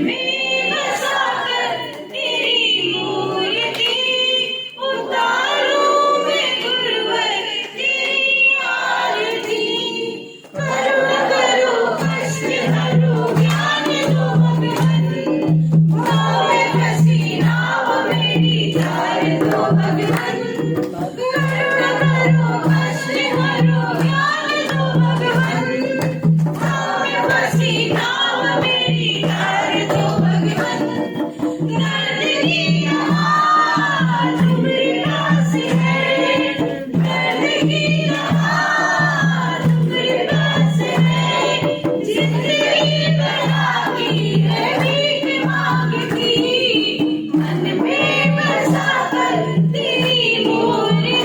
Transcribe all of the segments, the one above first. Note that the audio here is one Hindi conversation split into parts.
में बसाकर तेरी मूर्ति उतारूं मैं गुरुवर तेरी आरती। करुणा करो कष्ट हरो ज्ञान दो भगवन, भाव में फंसी नाव मेरी तार दो भगवन। करुणा करो कष्ट हरो ज्ञान दो भगवन, भाव में फंसी नाव मेरी तार दो भगवन। दर्द की यहाँ तुम्हारे पास है, दर्द की यहाँ तुम्हारे पास है। जिंदगी बनाई है भीख मांगती, मन में बसाकर तेरी मूर्ति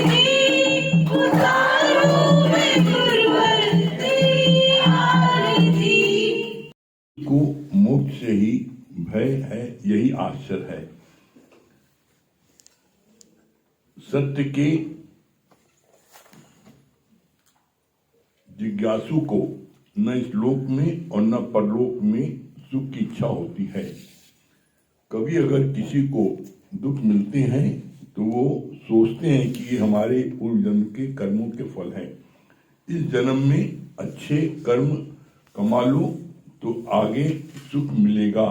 उतारूं मैं गुरुवर तेरी आरती। को मोक्ष से ही भय है, यही आश्चर्य है। सत्य के जिज्ञासु को न इस लोक में और न परलोक में सुख की इच्छा होती है। कभी अगर किसी को दुख मिलते हैं तो वो सोचते हैं कि ये हमारे पूर्व जन्म के कर्मों के फल हैं। इस जन्म में अच्छे कर्म कमा लो तो आगे सुख मिलेगा।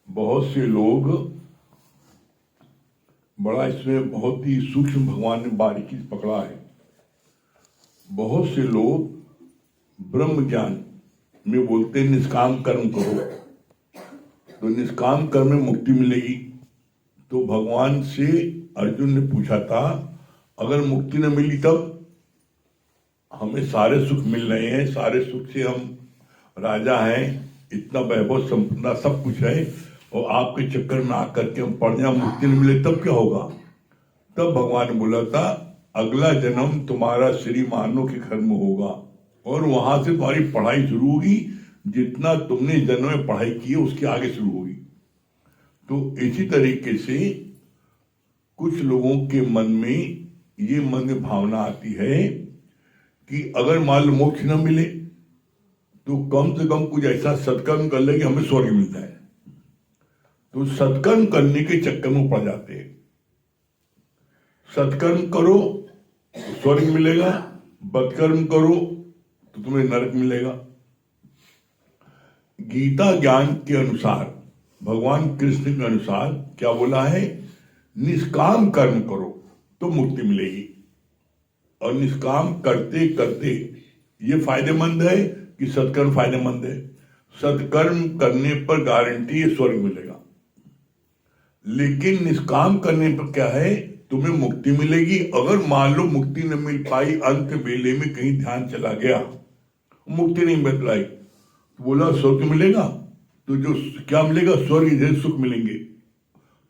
बहुत से लोग, बड़ा इसमें बहुत ही सूक्ष्म भगवान ने बारीकी से पकड़ा है। बहुत से लोग ब्रह्म ज्ञान में बोलते हैं निष्काम कर्म करो, तो निष्काम कर्म में मुक्ति मिलेगी। तो भगवान से अर्जुन ने पूछा था, अगर मुक्ति न मिली तब हमें सारे सुख मिल रहे हैं, सारे सुख से हम राजा हैं, इतना वैभव संपन्ना सब कुछ है, और आपके चक्कर में आकर के हम पड़ जाए, मुक्ति नहीं मिले तब क्या होगा। तब भगवान ने बोला था, अगला जन्म तुम्हारा श्री मानो के घर में होगा और वहां से तुम्हारी पढ़ाई शुरू होगी। जितना तुमने जन्म में पढ़ाई की है उसके आगे शुरू होगी। तो इसी तरीके से कुछ लोगों के मन में ये मन में भावना आती है कि अगर मान लो मोक्ष न मिले तो कम से कम कुछ ऐसा सत्कर्म कर ले कि हमें स्वर्ग मिल जाए। तो सत्कर्म करने के चक्कर में पड़ जाते हैं। सत्कर्म करो तो स्वर्ग मिलेगा, बदकर्म करो तो तुम्हें नरक मिलेगा। गीता ज्ञान के अनुसार, भगवान कृष्ण के अनुसार क्या बोला है, निष्काम कर्म करो तो मुक्ति मिलेगी। और निष्काम करते करते ये फायदेमंद है कि सत्कर्म फायदेमंद है। सत्कर्म करने पर गारंटी है स्वर्ग मिलेगा, लेकिन निष्काम करने पर क्या है, तुम्हें मुक्ति मिलेगी। अगर मान लो मुक्ति न मिल पाई, अंत वेले में कहीं ध्यान चला गया, मुक्ति नहीं मिल पाई, तो बोला स्वर्ग मिलेगा। तो जो क्या मिलेगा, स्वर्ग जैसे सुख मिलेंगे।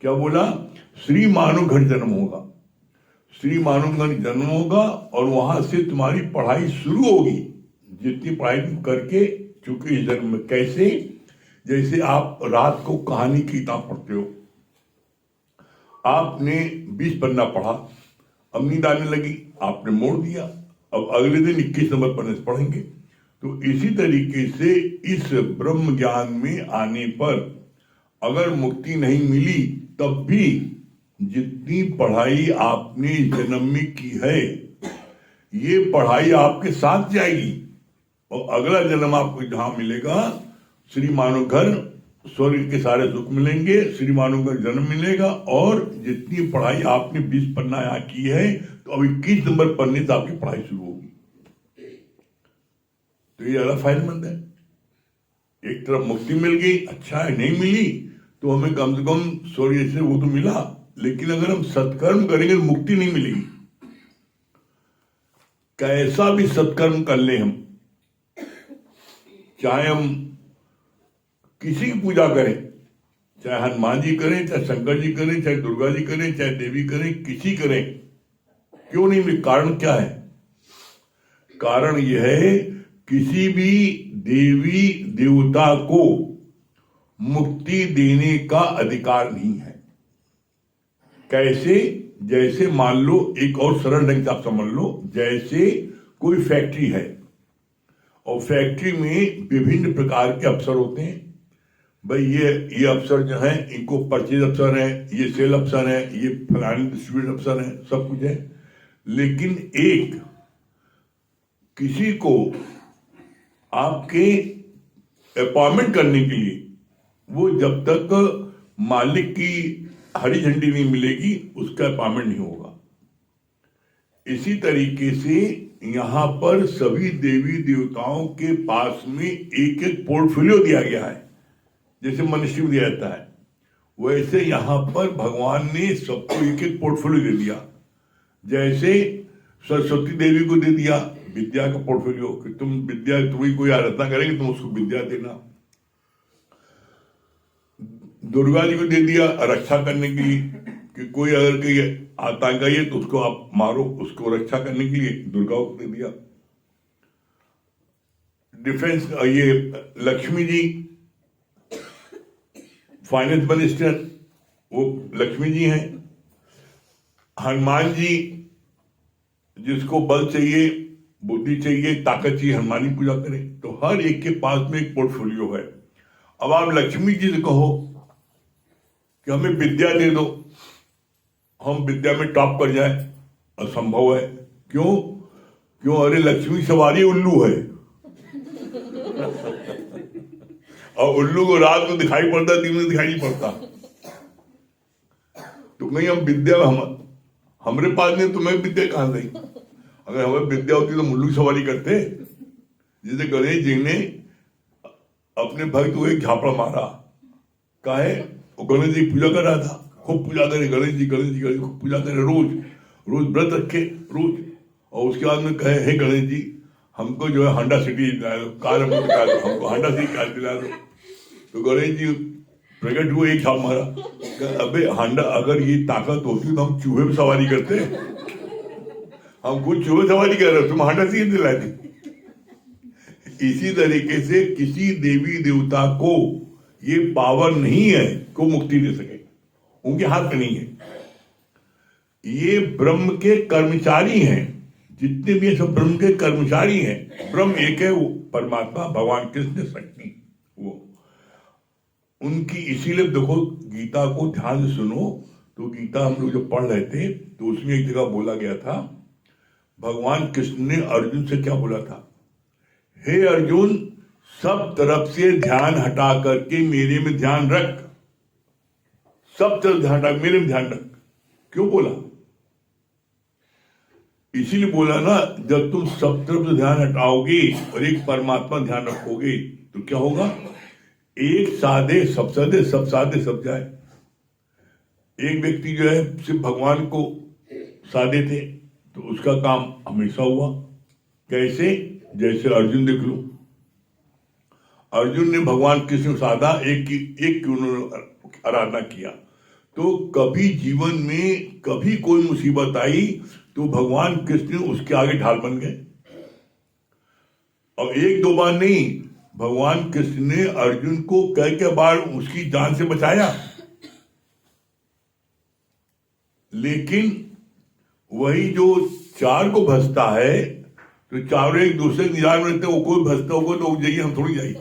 क्या बोला, श्री मानो घर जन्म होगा, श्री मानो घर जन्म होगा और वहां से तुम्हारी पढ़ाई शुरू होगी। जितनी पढ़ाई तुम करके चूंकि इस जन्म में, कैसे, जैसे आप रात को कहानी की किताब पढ़ते हो, आपने 20 पन्ना पढ़ा, अब नींद आने लगी, आपने मोड़ दिया, अब अगले दिन 21 नंबर पन्ने से पढ़ेंगे। तो इसी तरीके से इस ब्रह्म ज्ञान में आने पर अगर मुक्ति नहीं मिली तब भी जितनी पढ़ाई आपने जन्म में की है ये पढ़ाई आपके साथ जाएगी, और अगला जन्म आपको जहां मिलेगा श्री मानो घर, स्वर्ग के सारे सुख मिलेंगे, श्री मानो घर जन्म मिलेगा। और जितनी पढ़ाई आपने 20 पन्ना यहाँ की है तो अब 21 नंबर पन्ने से आपकी पढ़ाई शुरू होगी। तो ये ज्यादा फायदेमंद है। एक तरफ मुक्ति मिल गई, अच्छा है, नहीं मिली तो हमें कम से कम स्वर्ग से वो तो मिला, लेकिन अगर हम सत्कर्म करेंगे तो मुक्ति नहीं मिलेगी। कैसा भी सत्कर्म कर ले हम, चाहे हम किसी की पूजा करें, चाहे हनुमान जी करें, चाहे शंकर जी करें, चाहे दुर्गा जी करें, चाहे देवी करें, किसी करें, क्यों नहीं मिले? कारण क्या है? कारण यह है, किसी भी देवी देवता को मुक्ति देने का अधिकार नहीं है। कैसे? जैसे मान लो, एक और सरल ढंग से आप समझ लो, जैसे कोई फैक्ट्री है और फैक्ट्री में विभिन्न प्रकार के अफसर होते हैं। भाई ये अफसर जो हैं इनको परचेज अफसर हैं, ये सेल अफसर हैं, ये फलाने डिस्ट्रीब्यूटर अफसर हैं, सब कुछ है। लेकिन एक किसी को आपके अपॉइंटमेंट करने के लिए वो जब तक मालिक की हरी झंडी नहीं मिलेगी उसका अपॉइंटमेंट नहीं होगा। इसी तरीके से यहां पर सभी देवी देवताओं के पास में एक एक पोर्टफोलियो दिया गया है। जैसे मनुष्य को दिया जाता है वैसे यहां पर भगवान ने सबको एक एक पोर्टफोलियो दे दिया। जैसे सरस्वती देवी को दे दिया विद्या का पोर्टफोलियो कि तुम विद्या, तुम्हें कोई आराधना करेंगे तुम उसको विद्या देना। दुर्गा जी को दे दिया रक्षा करने के लिए कि कोई अगर कोई आतंकी है तो उसको आप मारो, उसको रक्षा करने के लिए दुर्गा को दे दिया। डिफेंस ये लक्ष्मी जी फाइनेंस मिनिस्टर वो लक्ष्मी जी हैं। हनुमान जी जिसको बल चाहिए, बुद्धि चाहिए, ताकत चाहिए, हनुमान जी पूजा करें। तो हर एक के पास में एक पोर्टफोलियो है। अब आप लक्ष्मी जी से कहो कि हमें विद्या दे दो, हम विद्या में टॉप कर जाए, असंभव है। क्यों? अरे लक्ष्मी सवारी उल्लू है और उल्लू को रात को दिखाई पड़ता, दिन में दिखाई नहीं पड़ता। तो कहीं हम विद्या हमारे पास नहीं, तुम्हें विद्या कहां से? अगर हमें विद्या होती तो उल्लू सवारी करते। जैसे गणेश जी ने अपने भक्त को एक झापड़ा मारा, काहे? वो गणेश जी पूजा कर रहा था, खूब पूजा करे गणेश जी खूब पूजा करे, रोज व्रत रखे रोज। और उसके बाद में कहे हे गणेश जी हमको जो है हांडा सिटी दिला दो, कार हमको हांडा सिटी कार दिला दो। तो गणेश जी प्रकट हुए, एक छाप मारा, अबे हांडा अगर ये ताकत होती तो हम चूहे पर सवारी करते, हम खुद चूहे सवारी कर रहे, तुम हांडा सिटी दिला दी। इसी तरीके से किसी देवी देवता को ये पावर नहीं है को मुक्ति दे सके, उनके हाथ में नहीं है। ये ब्रह्म के कर्मचारी हैं, जितने भी सब ब्रह्म के कर्मचारी हैं। ब्रह्म एक है, वो परमात्मा भगवान कृष्ण शक्ति वो उनकी। इसीलिए देखो गीता को ध्यान से सुनो तो गीता हम लोग जब पढ़ रहे थे तो उसमें एक जगह बोला गया था, भगवान कृष्ण ने अर्जुन से क्या बोला था, हे अर्जुन सब तरफ से ध्यान हटा करके मेरे में ध्यान रख, सब तरफ ध्यान रख, मेरे में ध्यान रख। क्यों बोला? इसीलिए बोला ना, जब तुम सब तरफ से ध्यान हटाओगे और एक परमात्मा ध्यान रखोगे तो क्या होगा, एक साधे सब साधे, सब साधे सब जाए। एक व्यक्ति जो है सिर्फ भगवान को साधे थे तो उसका काम हमेशा हुआ। कैसे? जैसे अर्जुन देख लो, अर्जुन ने भगवान कृष्ण साधा, एक की उन्होंने आराधना किया, तो कभी जीवन में कभी कोई मुसीबत आई तो भगवान कृष्ण उसके आगे ढाल बन गए। और एक दो बार नहीं, भगवान कृष्ण ने अर्जुन को कई बार उसकी जान से बचाया। लेकिन वही जो चार को भसता है तो चारों एक दूसरे निजान में रहते, वो कोई भसता होगा तो जाइए, हम थोड़ी जाइए।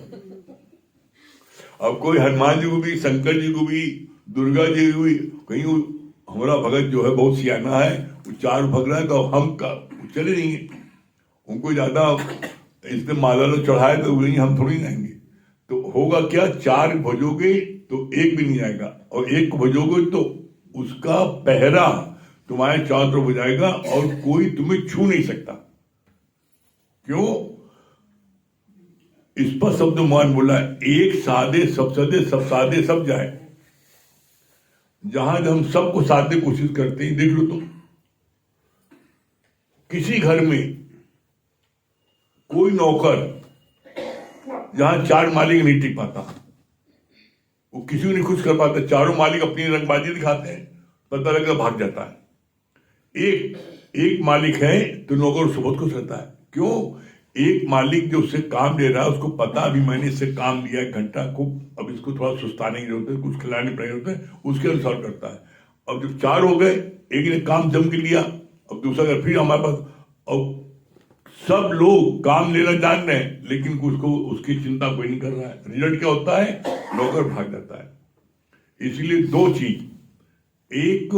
अब कोई हनुमान जी को भी, शंकर जी को भी, दुर्गा जी को भी, कहीं हमारा भगत जो है बहुत सियाना है, वो चार भग रहा है तो हम का चले जाएंगे, उनको ज्यादा इसने माला लो चढ़ाए तो वही हम थोड़ी जाएंगे। तो होगा क्या, चार भजोगे तो एक भी नहीं आएगा, और एक को भजोगे तो उसका पहरा तुम्हारे चारों तरफ हो जाएगा और कोई तुम्हें छू नहीं सकता। क्यों? इस पर शब्द मान बोला है, एक साधे सब साधे, सब साधे सब जाए। जहां हम सबको साधने की कोशिश करते हैं, देख लो तुम किसी घर में कोई नौकर जहां चार मालिक नहीं टिक पाता, वो किसी को नहीं खुश कर पाता, चारों मालिक अपनी रंगबाजी दिखाते हैं, पता लगता भाग जाता है। एक मालिक है तो नौकर उससे बहुत खुश रहता है। क्यों? एक मालिक जो उससे काम ले रहा है उसको पता अभी मैंने इससे काम लिया 1 घंटा को, अब इसको थोड़ा सुस्ताने की जरूरत है, कुछ खिलाने की जरूरत है, उसके अनुसार करता है। अब जब 4 हो गए, एक ने काम जम के लिया, अब दूसरा अगर फिर हमारे पास, अब सब लोग काम लेना जान रहे हैं, लेकिन उसको उसकी चिंता कोई नहीं कर रहा है। रिजल्ट क्या होता है? नौकर भाग जाता है। इसलिए दो चीज, एक,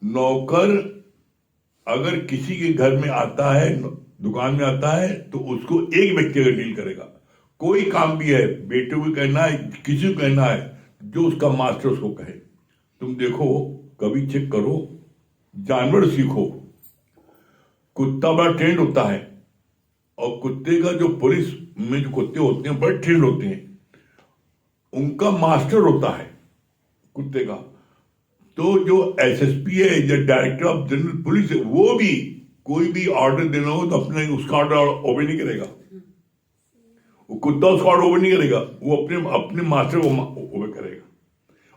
नौकर अगर किसी के घर में आता है, दुकान में आता है, तो उसको एक व्यक्ति अगर डील करेगा, कोई काम भी है, बेटे को कहना है, किसी को कहना है, जो उसका मास्टर उसको कहे। तुम देखो, कभी चेक करो, जानवर सीखो, कुत्ता बड़ा ट्रेंड होता है, और कुत्ते का जो पुलिस में जो कुत्ते होते हैं बड़े ट्रेंड होते हैं, उनका मास्टर होता है कुत्ते का। तो जो एसएसपी है या डायरेक्टर ऑफ जनरल पुलिस है, वो भी कोई भी ऑर्डर देना हो तो अपने उसका ऑर्डर ओबे नहीं करेगा, वो कुत्ता उसका ऑर्डर ओबे नहीं करेगा, वो अपने अपने मास्टर को ओबे करेगा,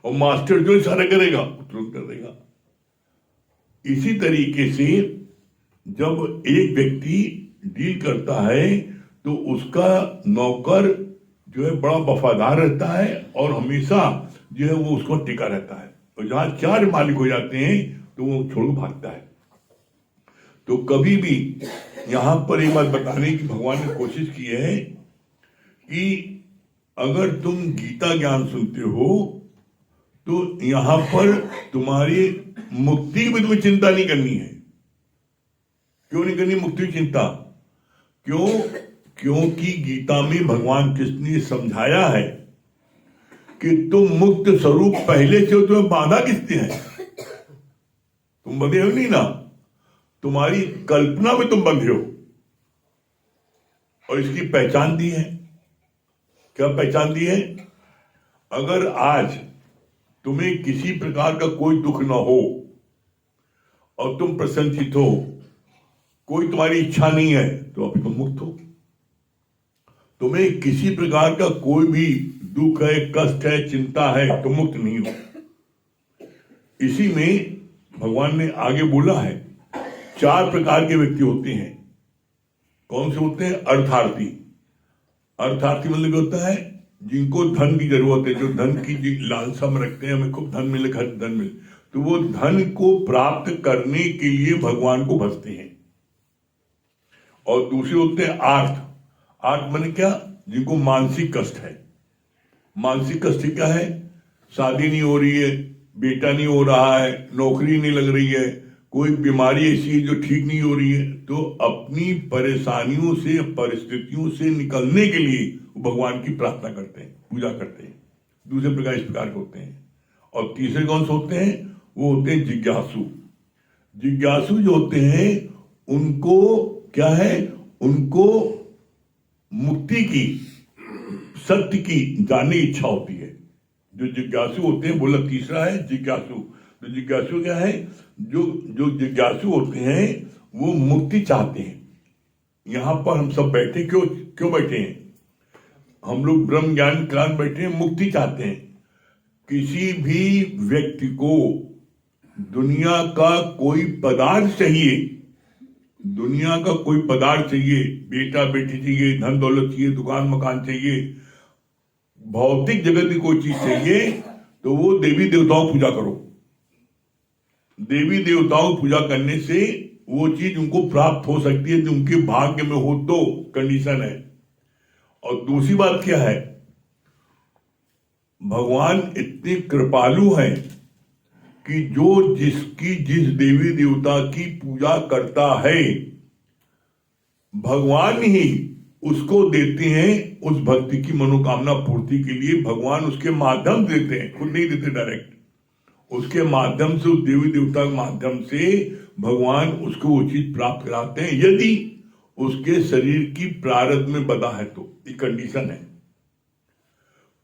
और मास्टर जो इशारा करेगा तुरंत कर देगा। इसी तरीके से जब एक व्यक्ति डील करता है तो उसका नौकर जो है बड़ा वफादार रहता है और हमेशा जो है वो उसको टिका रहता है, और जहां चार मालिक हो जाते हैं तो वो छोड़ भागता है। तो कभी भी यहां पर एक बात बताने की भगवान ने कोशिश की है कि अगर तुम गीता ज्ञान सुनते हो तो यहां पर तुम्हारी मुक्ति की तुम्हें चिंता नहीं करनी है। क्यों नहीं करनी मुक्ति की चिंता? क्यों? क्योंकि गीता में भगवान कृष्ण ने समझाया है कि तुम मुक्त स्वरूप पहले से हो, तुम्हें बाधा किसने है? तुम बंधे हो नहीं ना, तुम्हारी कल्पना में तुम बंधे हो। और इसकी पहचान दी है। क्या पहचान दी है? अगर आज तुम्हें किसी प्रकार का कोई दुख ना हो और तुम प्रसन्नचित्त हो, कोई तुम्हारी इच्छा नहीं है, तो अभी तुम मुक्त हो। तुम्हें किसी प्रकार का कोई भी दुख है, कष्ट है, चिंता है, तो मुक्त नहीं हो। इसी में भगवान ने आगे बोला है, चार प्रकार के व्यक्ति होते हैं। कौन से होते हैं? अर्थार्थी। अर्थार्थी मतलब क्या होता है? जिनको धन की जरूरत है, जो धन की लालसा में रखते हैं, हमें खूब धन मिले, घर धन मिले, तो वो धन को प्राप्त करने के लिए भगवान को भजते हैं। और दूसरे होते हैं आर्थ। आर्थ माने क्या? जिनको मानसिक कष्ट है। मानसिक कष्ट क्या है? शादी नहीं हो रही है, बेटा नहीं हो रहा है, नौकरी नहीं लग रही है, कोई बीमारी ऐसी है जो ठीक नहीं हो रही है, तो अपनी परेशानियों से, परिस्थितियों से निकलने के लिए भगवान की प्रार्थना करते हैं, पूजा करते हैं। दूसरे प्रकार इस प्रकार के होते हैं। और तीसरे कौन से होते हैं? वो होते हैं जिज्ञासु। जिज्ञासु जो होते हैं उनको क्या है? उनको मुक्ति की, सत्य की जानने की इच्छा होती है। जो जिज्ञासु होते हैं, बोला तीसरा है जिज्ञासु। तो जिज्ञासु क्या है? जो जिज्ञासु होते हैं वो मुक्ति चाहते हैं। यहां पर हम सब बैठे क्यों बैठे हैं? हम लोग ब्रह्म ज्ञान क्लास बैठे हैं, मुक्ति चाहते हैं। किसी भी व्यक्ति को दुनिया का कोई पदार्थ चाहिए, दुनिया का कोई पदार्थ चाहिए, बेटा बेटी चाहिए, धन दौलत चाहिए, दुकान मकान चाहिए, भौतिक जगत की कोई चीज चाहिए, तो वो देवी देवताओं की पूजा करो। देवी देवताओं की पूजा करने से वो चीज उनको प्राप्त हो सकती है, जो उनके भाग्य में हो तो कंडीशन है। और दूसरी बात क्या है? भगवान इतने कृपालु हैं कि जो जिस देवी देवता की पूजा करता है, भगवान ही उसको देते हैं उस भक्ति की मनोकामना पूर्ति के लिए। भगवान उसके माध्यम देते हैं, खुद नहीं देते डायरेक्ट, उसके माध्यम से, उस देवी देवता के माध्यम से भगवान उसको वो चीज प्राप्त कराते हैं, यदि उसके शरीर की प्रारब्ध में बधा है तो। ये कंडीशन है।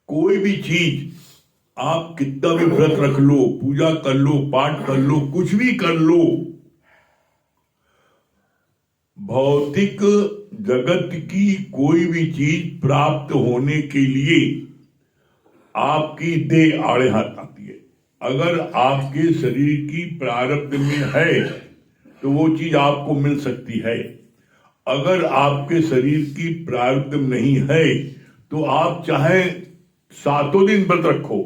कोई भी चीज आप कितना भी व्रत रख लो, पूजा कर लो, पाठ कर लो, कुछ भी कर लो, भौतिक जगत की कोई भी चीज प्राप्त होने के लिए आपकी देह आड़े हाथ आती है। अगर आपके शरीर की प्रारब्ध में है तो वो चीज आपको मिल सकती है। अगर आपके शरीर की प्रारब्ध नहीं है तो आप चाहे 7 दिन व्रत रखो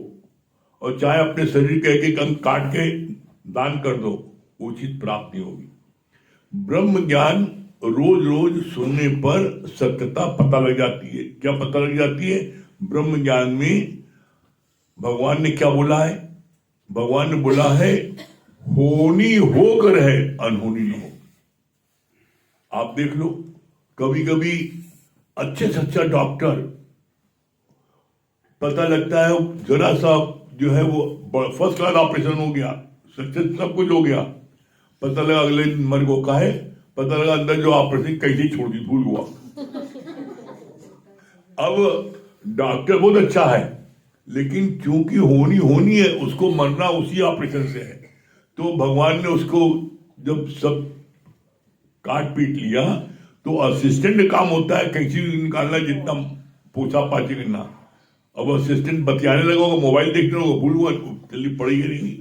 और चाहे अपने शरीर के एक एक अंग काट के दान कर दो, वो चीज प्राप्त नहीं होगी। ब्रह्म ज्ञान रोज रोज सुनने पर सत्यता पता लग जाती है। क्या पता लग जाती है? ब्रह्म ज्ञान में भगवान ने क्या बोला है? भगवान ने बोला है होनी होकर है, अनहोनी न हो। आप देख लो, कभी कभी अच्छे से अच्छा डॉक्टर, पता लगता है जरा सा जो है वो फर्स्ट क्लास ऑपरेशन हो गया, सक्सेस सब कुछ हो गया, पता लगा अगले दिन मर गो का है, पता लगा अंदर जो ऑपरेशन कैसे छोड़ दी, भूल हुआ। अब डॉक्टर बहुत अच्छा है, लेकिन क्योंकि होनी होनी है, उसको मरना उसी ऑपरेशन से है, तो भगवान ने उसको जब सब काट पीट लिया तो असिस्टेंट का काम होता है कैंची निकालना, जितना पूछा पाछी करना। अब असिस्टेंट बतियाने लगा, मोबाइल देखने लगा, भूल हुआ, जल्दी पड़ी नहीं।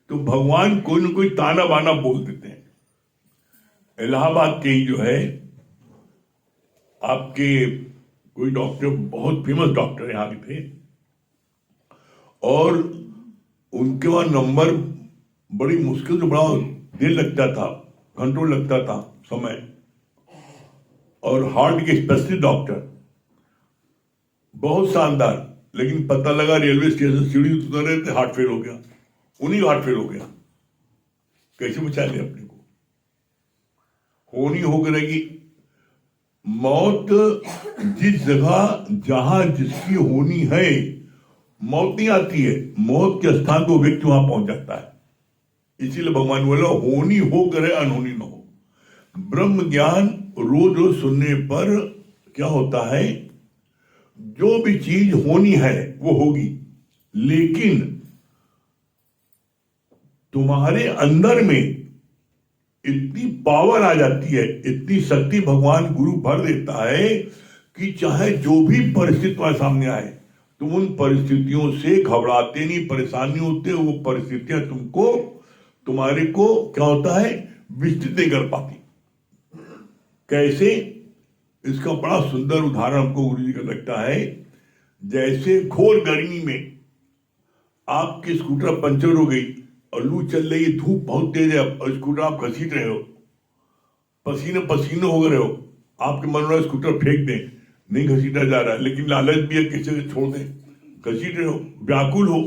तो भगवान कोई ना कोई ताना बाना बोल देते हैं। इलाहाबाद के ही जो है आपके कोई डॉक्टर, बहुत फेमस डॉक्टर यहाँ के थे, और उनके वहां नंबर बड़ी मुश्किल से, बड़ा देर लगता था, घंटों लगता था समय, और हार्ट के स्पेशलिस्ट डॉक्टर, बहुत शानदार। लेकिन पता लगा रेलवे स्टेशन सीढ़ी उतर रहे थे, हार्ट फेल हो गया, उन्हीं का हार्ट फेल हो गया। कैसे बचा ले अपने को? होनी हो रहेगी मौत। जिस जगह जहां जिसकी होनी है, मौत नहीं आती है, मौत के स्थान को व्यक्ति वहां पहुंच जाता है। इसीलिए भगवान बोला होनी हो करे, अनहोनी न हो। ब्रह्म ज्ञान रोज रोज सुनने पर क्या होता है? जो भी चीज होनी है वो होगी, लेकिन तुम्हारे अंदर में इतनी पावर आ जाती है, इतनी शक्ति भगवान गुरु भर देता है कि चाहे जो भी परिस्थिति तुम्हारे सामने आए, तुम उन परिस्थितियों से घबराते नहीं, परेशानी होते। वो परिस्थितियां तुमको, तुम्हारे को क्या होता है, विस्तृत नहीं कर पाती। कैसे? इसका बड़ा सुंदर उदाहरण हमको गुरु जी का लगता है। जैसे घोर गर्मी में आपकी स्कूटर पंचर हो गई और लू चल रही, धूप बहुत तेज है, और स्कूटर आप घसीट रहे हो, पसीने पसीने हो रहे हो, आपके मन में स्कूटर फेंक दें, नहीं घसीटा जा रहा है, लेकिन लालच भी है किसी से छोड़ दें, घसीट रहे हो, व्याकुल हो।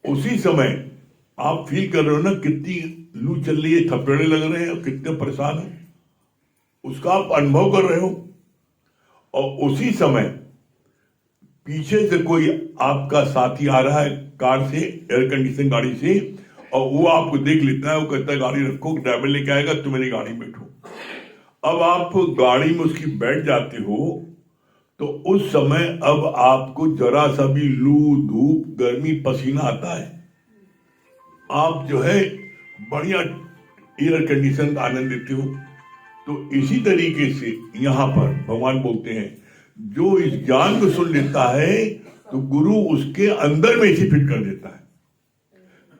उसी समय आप फील कर रहे हो ना कितनी लू चल रही है, थपेड़े लग रहे हैं, कितने परेशान हो, उसका आप अनुभव कर रहे हो। और उसी समय पीछे से कोई आपका साथी आ रहा है कार से, एयर कंडीशन गाड़ी से, और वो आपको देख लेता है, वो कहता है गाड़ी रखो, ड्राइवर लेके आएगा, तुम मेरी गाड़ी में बैठो। अब आप गाड़ी में उसकी बैठ जाते हो, तो उस समय अब आपको जरा सा भी लू, धूप, गर्मी, पसीना आता है, आप जो है बढ़िया एयर कंडीशन का आनंद लेते हो। तो इसी तरीके से यहां पर भगवान बोलते हैं, जो इस ज्ञान को सुन लेता है तो गुरु उसके अंदर में इसे फिट कर देता है।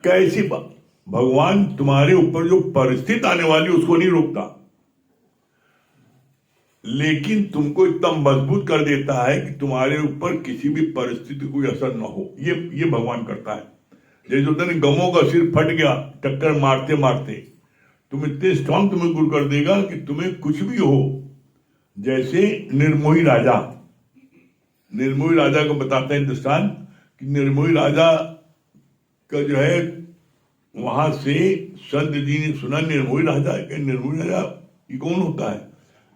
कैसी भगवान तुम्हारे ऊपर जो परिस्थिति आने वाली उसको नहीं रोकता, लेकिन तुमको इतना मजबूत कर देता है कि तुम्हारे ऊपर किसी भी परिस्थिति कोई असर ना हो। ये भगवान करता है। जैसे होता है गमों का सिर फट गया टक्कर मारते मारते, तुम इतने स्ट्रांग तुम्हें गुरु कर देगा कि तुम्हें कुछ भी हो। जैसे निर्मोही राजा को बताते हैं हिंदुस्तान कि निर्मोही राजा का जो है, वहां से संत जी ने सुना निर्मोही राजा ये कौन होता है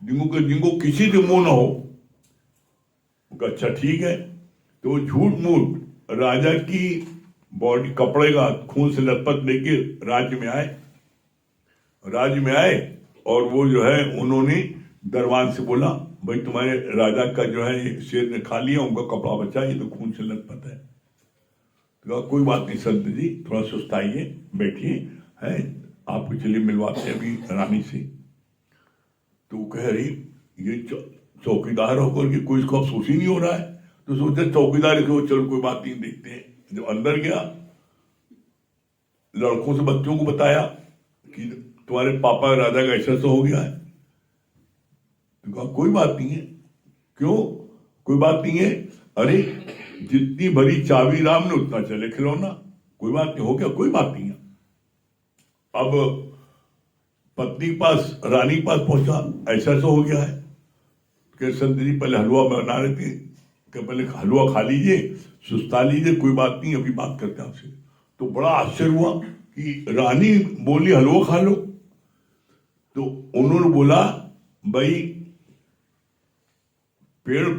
जिनको किसी से मोह ना हो। अच्छा ठीक है, तो झूठ मूठ राजा की बॉडी कपड़े का खून से लथपथ लेके राज्य में आए और वो जो है उन्होंने दरबान से बोला, भाई तुम्हारे राजा का जो है शेर ने खा लिया, उनका कपड़ा बचा, ये तो खून से लथपथ है। तो कोई बात नहीं संत जी, थोड़ा सुस्ताइए, बैठिए, है आपको चलिए मिलवाते हैं अभी रानी से। तो वो कह रही ये चौकीदार होकर के कोई इसको अफसोस ही नहीं हो रहा है, तो सोचते चौकीदार को चलो कोई बात नहीं, देखते हैं। जब अंदर गया, लड़कों से बच्चों को बताया कि तुम्हारे पापा राजा का ऐसा हो गया है। तो कहा कोई बात नहीं है। क्यों कोई बात नहीं है? अरे जितनी बड़ी चाबी राम ने उतना चले खिलौना, कोई बात नहीं, हो गया, कोई बात नहीं है। अब पत्नी के पास, रानी के पास पहुंचा, ऐसा ऐसा हो गया है कि संत जी पहले हलवा बना रहे थे कि पहले हलवा खा लीजिए, सुस्ता लीजिए, कोई बात नहीं, अभी बात करते हैं आपसे। तो बड़ा आश्चर्य हुआ कि रानी बोली हलवा खा लो। तो उन्होंने बोला, भाई पेड़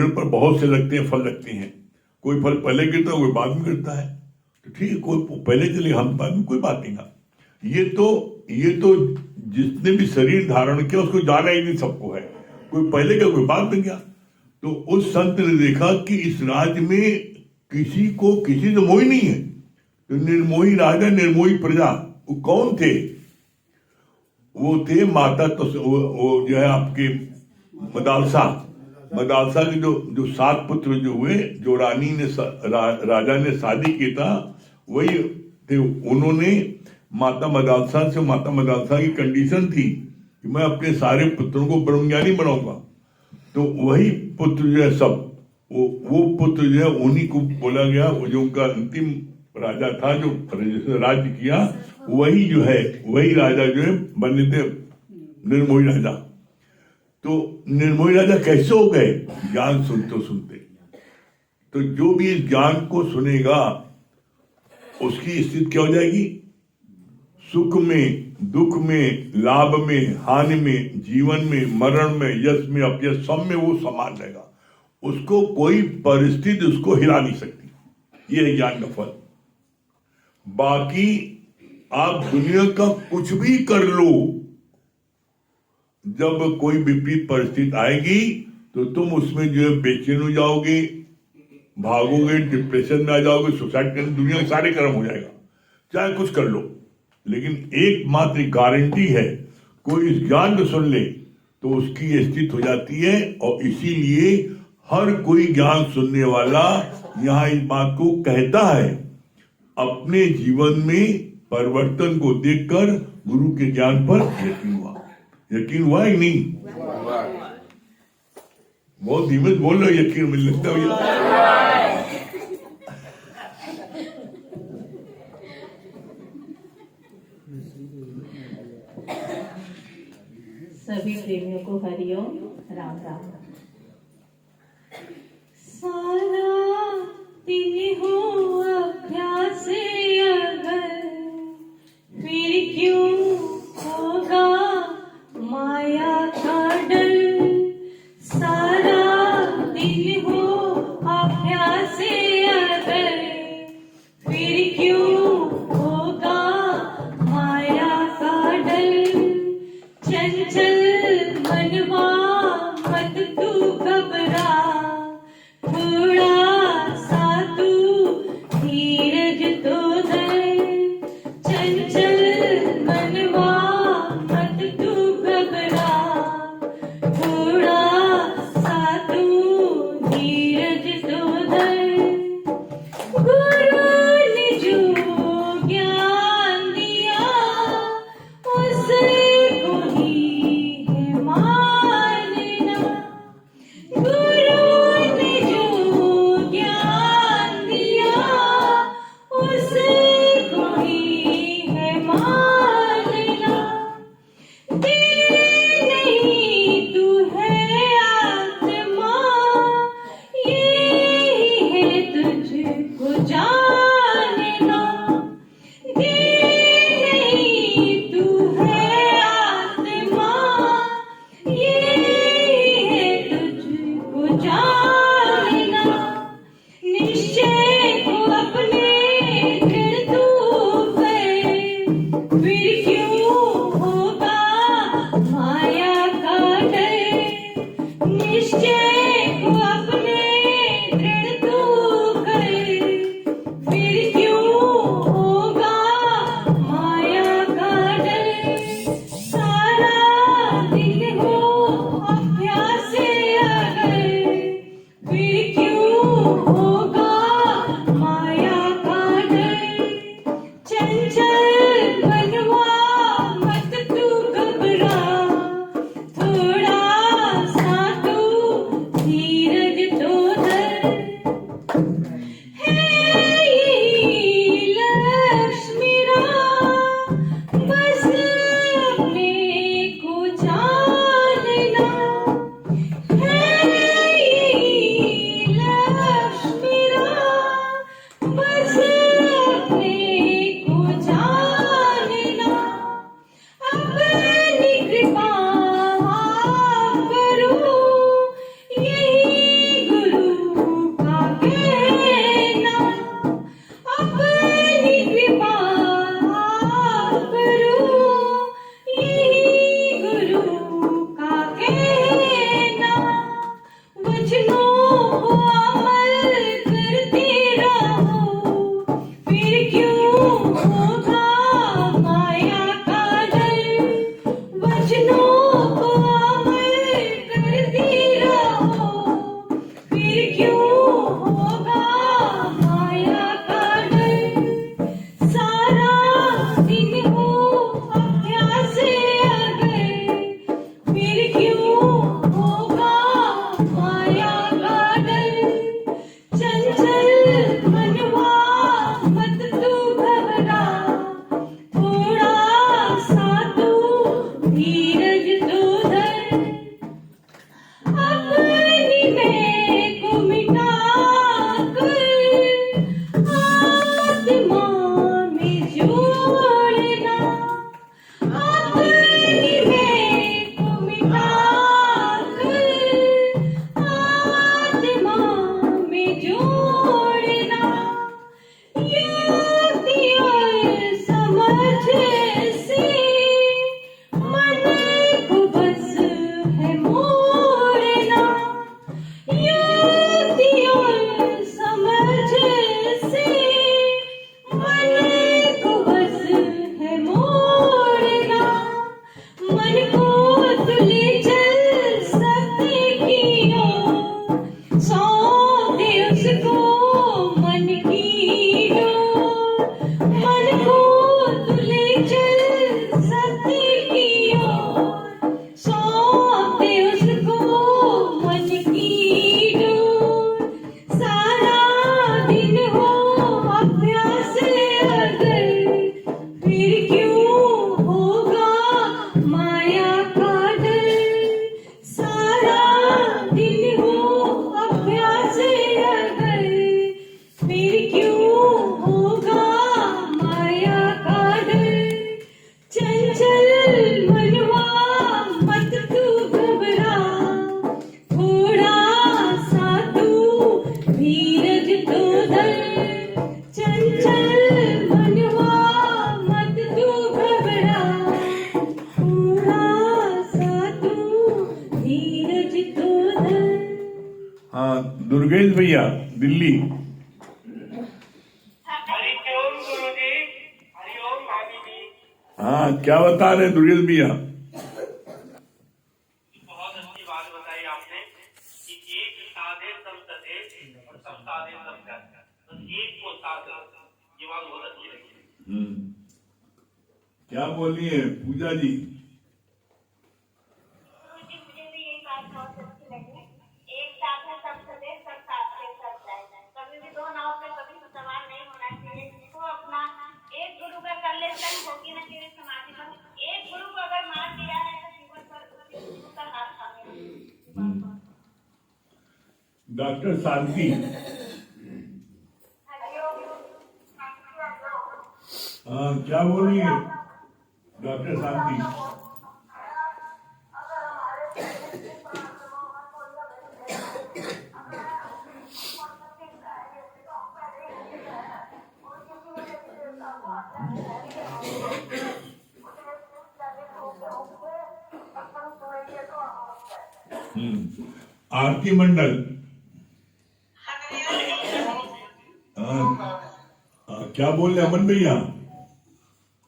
पर बहुत से लगते हैं, फल लगते हैं, कोई फल पहले गिरता है, कोई बाद में गिरता है, तो ठीक है, कोई पहले चले, हम बाद में, कोई बात नहीं ना। ये तो जिसने भी शरीर धारण किया उसको जाना ही नहीं, सबको है, कोई पहले गया, कोई बाद में गया। तो उस संत ने देखा कि इस राज्य में किसी से मोह नहीं है। तो निर्मोही राजा, निर्मोही प्रजा, वो कौन थे? वो थे माता, तो वो जो है आपके मदालसा के जो 7 पुत्र जो हुए, जो रानी ने राजा ने शादी किया था, वही थे। उन्होंने माता मदालसा की कंडीशन थी कि मैं अपने सारे पुत्रों को ब्रह्मज्ञानी बनाऊंगा। तो वही पुत्र जो है सब, वो पुत्र जो है उन्हीं को बोला गया, जो उनका अंतिम राजा था, जो राज्य किया, वही राजा जो है बने थे निर्मोही राजा। तो निर्मोही राजा कैसे हो गए? ज्ञान सुनते। तो जो भी इस ज्ञान को सुनेगा उसकी स्थिति क्या हो जाएगी? सुख में, दुख में, लाभ में, हानि में, जीवन में, मरण में, यश में, अपयश, सब में वो समान रहेगा। उसको कोई परिस्थिति उसको हिला नहीं सकती। ये है ज्ञान का फल। बाकी आप दुनिया का कुछ भी कर लो, जब कोई विपरीत परिस्थिति आएगी तो तुम उसमें जो है बेचैन हो जाओगे, भागोगे, डिप्रेशन में आ जाओगे, सुसाइड करने, दुनिया के सारे कर्म हो जाएगा, चाहे कुछ कर लो। लेकिन एकमात्र गारंटी है, कोई इस ज्ञान को सुन ले तो उसकी स्थिति हो जाती है। और इसीलिए हर कोई ज्ञान सुनने वाला यहाँ इस बात को कहता है, अपने जीवन में परिवर्तन को देखकर गुरु के ज्ञान पर यकीन हुआ कि नहीं? बहुत धीमे बोल रहे हो, यकीन मिल लगता है। सभी प्रेमियों को हरिओम, राम राम। सारा दिन हो अभ्यास अगर, फिर क्यों होगा माया का डर? सारा दिन हो अभ्यास अगर, फिर क्यों होगा माया का डर? चंचल मनवा मत तू घबरा, थोड़ा सा तू धीरज तो धर। चंचल मनवा मत तू घबरा, थोड़ा सा तू धीरज तो धर। गुरु ने जो ज्ञान दिया उसे को ही है मानना। गुरु हाँ दुर्गेश भैया दिल्ली। हरिओम गुरुजी, हरिओम भाभी जी। हाँ क्या बता रहे हैं दुर्गेश भैया? बहुत अच्छी बात बताई आपने कि एक साधे सब सधे और सब साधे सब जाते, तो एक को साध, ये बात बहुत अच्छी लगी। क्या बोलिए पूजा जी? मुझे भी यही बात बहुत अच्छी लगी। एक साथ में सब सदे, सब साथ में सब जाए। कभी भी दो नाव पे कभी सवार नहीं होना चाहिए। जिसको अपना एक गुरु का कर ले तक होगी न केवल समाधि पर। एक गुरु को अगर मान लिया है तो जीवन पर उसी गुरु का हाथ थामे। डॉक्टर शांति। हरिओम। हाँ क्या बोलिए डॉक्टर शांति? आरती मंडल। क्या बोल रहे अमन भैया?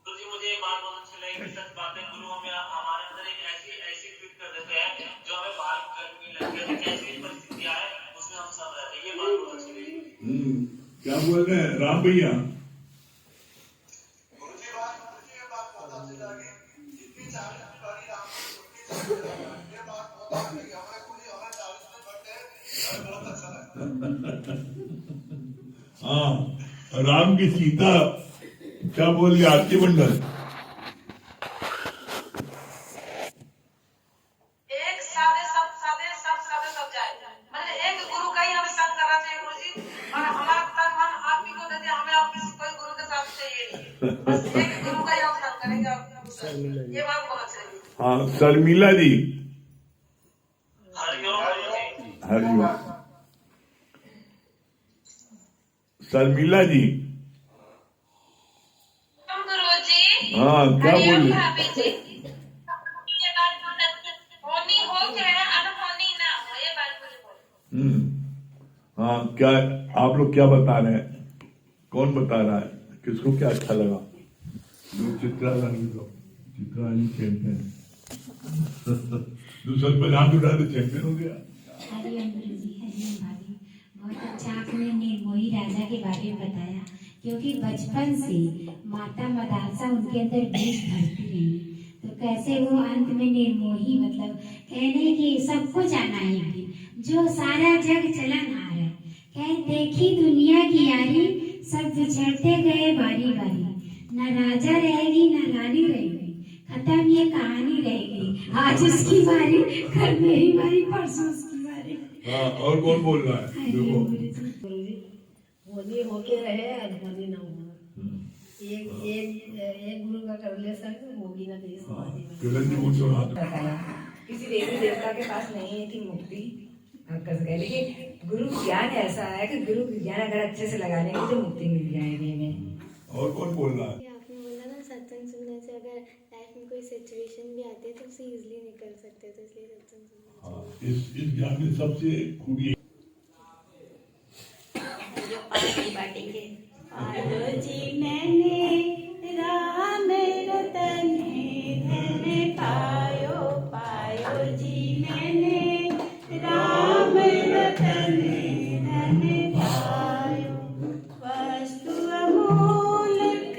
गुरुजी मुझे ये बात बहुत अच्छी लगी कि सच बात है, गुरु हमें हमारे अंदर एक ऐसी फिट कर देते हैं जो हमें बाहर गर्मी लगती है, कैसी भी परिस्थिति आए उसमें हम सब रहते हैं। ये बात बहुत अच्छी लगी। क्या बोल रहे हैं राम भैया? हाँ राम की सीता। क्या बोल रही आरती मंडल? एक साधे सब सब जाए। मतलब एक गुरु का ही हमें संग करना चाहिए गुरुजी, और हमारा तन मन आप ही को दे दिया, हमें आप किसी कोई गुरु के साथ चाहिए नहीं। बस एक गुरु का ही हम संग करेंगे। ये बात बहुत अच्छी लगी। हाँ शर्मिला जी। हरिओम गुरुजी। हरिओम। शर्मिला जी। गुरुजी। हाँ क्या बोल रहे? भाभी जी, ये बात बहुत अच्छी होनी हो क्या है, अनहोनी ना हो, ये बात मुझे बोलो। हाँ क्या आप लोग क्या बता रहे हैं? कौन बता रहा है? किसको क्या अच्छा लगा? चित्रा रानी को। चित्रा रानी चैंपियन। दूसरे पर हाथ उठा दे चैंपियन हो गया। हरिओम गुरुजी, हरिओम भाभी। बहुत अच्छा आपने निर्मोही राजा के बारे में बताया, क्योंकि बचपन से माता मदालसा उनके अंदर बीज भरती रही, तो कैसे वो अंत में निर्मोही, मतलब कहने की सबको जाना है एक दिन, जो सारा जग चलन आ रहा है, कह देखी दुनिया की यारी, सब बिछड़ते गए बारी बारी, न राजा रहेगी न रानी रहेगी, खत्म ये कहानी रहेगी, आज उसकी बारी, कल मेरी बारी, परसों उसकी बारी। हाँ और कौन बोल रहा है? देखो होनी होके रहे, अनहोनी ना हो। एक गुरु का कर ले संग, होगी ना तेरी समाधि में। किरण जी बोल रहा था। किसी देवी देवता के पास नहीं है कि मुक्ति कस गए, लेकिन गुरु ज्ञान ऐसा है कि गुरु ज्ञान अगर अच्छे से लगा लेंगे तो मुक्ति मिल जाएगी हमें। और कौन बोल रहा है? आपने बोला ना सत्संग सुनने से अगर लाइफ में कोई सिचुएशन भी आती है तो उससे इजीली निकल सकते हैं, तो इसलिए सत्संग सुनना हाँ इस ज्ञान में सबसे खूबी पायो जी मैंने राम रतन धन पायो, पायो जी मैंने राम रतन धन पायो, वस्तु अमूलक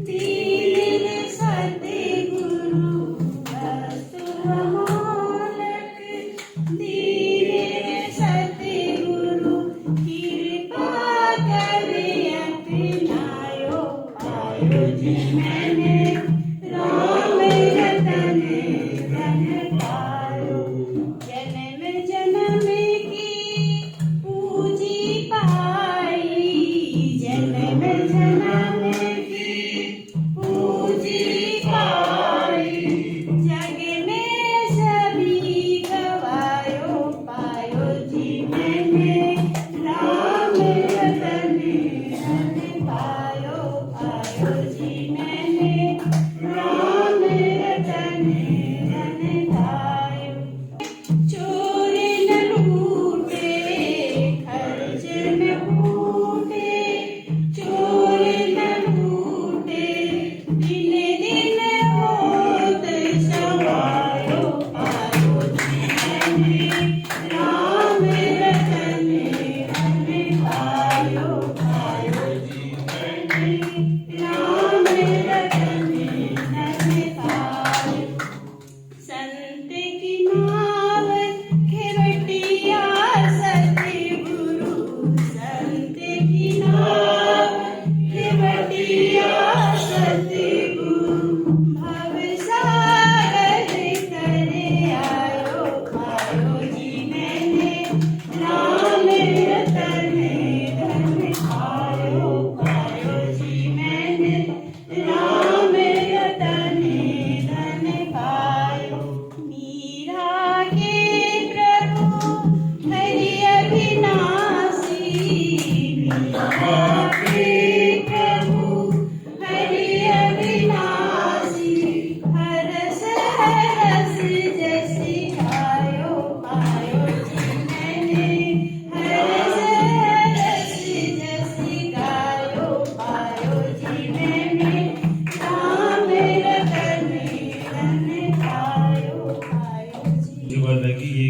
दीन सतगुरु, वस्तु अमूलक दीन सतगुरु, कृपा करे अपनायो, पायो जी मैंने राम रतन धन पायो, जन्म जन्म की पूजी पाई, जन्म जन्म की पूजी पाई, जग में सभी गवायो,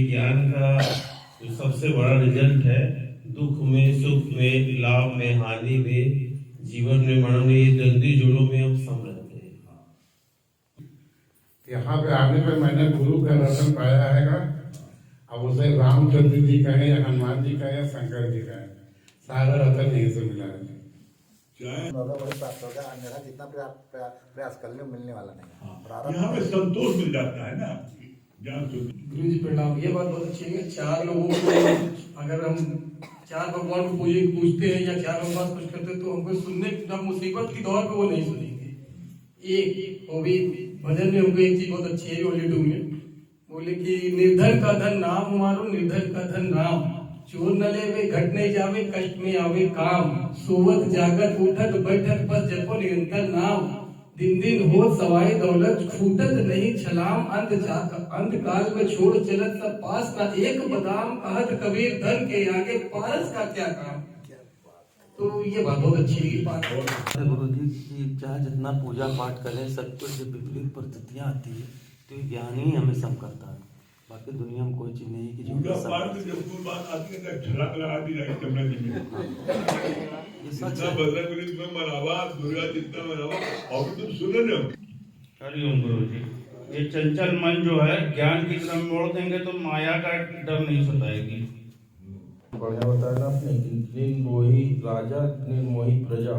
ज्ञान का जो सबसे बड़ा रिजल्ट है, दुख में, सुख में, लाभ में, हानि में, जीवन में, मरण में, ये जल्दी जोड़ों में हम सम रहते हैं। यहाँ पे आने पर मैंने गुरु का रतन पाया है। अब उसे रामचंद्र जी का है या हनुमान जी का है या शंकर जी का है, सारा रतन यहीं से मिला है। प्राप्त होगा, अन्यथा जितना प्रयास कर ले मिलने वाला नहीं। यहाँ पे संतोष मिल जाता है ना ज्ञान से। गुरु जी प्रणाम। ये बात बहुत अच्छी है। चार लोगों को अगर हम चार भगवान को पूछते हैं या चार भगवान कुछ करते तो हमको सुनने जब मुसीबत की दौर पे वो नहीं सुनेंगे। एक वो भी भजन में हमको एक चीज बहुत अच्छी है, ओनली टू में बोले कि निर्धन का धन नाम मारो, निर्धन का धन नाम, चोर न लेवे घट नहीं जावे, कष्ट में आवे काम, सोवत जागत उठत बैठत बस जपो निरंतर नाम, दिन दिन हो सवाए दौलत छूटत नहीं छलाम, अंत काल में छोड़ चलत सब पास ना एक बादाम, कहत कबीर धन के आगे पारस का क्या काम। तो ये बात बहुत अच्छी बात है गुरु जी की चाहे जितना पूजा पाठ करें, सब कुछ जब विपरीत परिस्थितियाँ आती है तो ज्ञान ही हमें सम करता है। बाकी दुनिया में कोई चीज नहीं कि जो पूजा पाठ में जब कोई बात आती है तो छलांग लगा दी जाए कमरे में। ये सच जितना है। बजरंगबली में मनावा, दुर्गा जितना मनावा, और भी तुम सुने ना। हरिओम गुरु जी। ये चंचल मन जो है ज्ञान की तरफ मोड़ देंगे तो माया का डर नहीं सताएगी। बढ़िया बताया ना आपने, निर्मोही राजा निर्मोही प्रजा।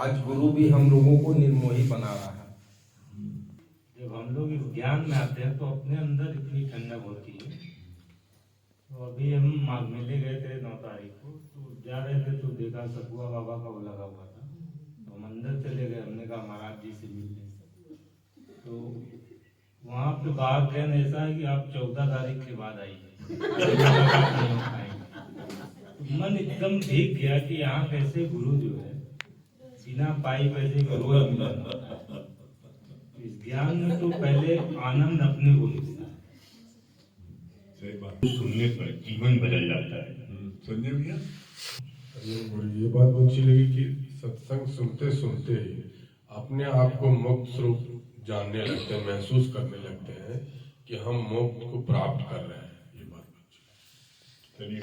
आज गुरु भी हम लोगों को निर्मोही बना रहा है। जब हम लोग इस ज्ञान में आते हैं तो अपने अंदर इतनी ठंडक होती है। तो अभी हम माघ मेले गए थे 9 तारीख को, तो जा रहे थे तो देखा सकुआ बाबा का वो लगा हुआ था, तो हम अंदर चले गए। हमने कहा महाराज जी से मिलने। तो वहाँ पे बात ट्रेन ऐसा है कि आप 14 तारीख के बाद आइए। मन एकदम भीग गया कि यहाँ कैसे गुरु जो है बिना पाई पैसे गुरु है। इस ज्ञान में तो पहले आनंद अपने को मिलता है। सही बात। सुनने पर जीवन बदल जाता है। संजय भैया, ये बात बहुत अच्छी लगी कि सत्संग सुनते सुनते ही अपने आप को मुक्त स्वरूप जानने लगते हैं, महसूस करने लगते हैं कि हम मोक्ष को प्राप्त कर रहे हैं। ये बात अच्छी। चलिए।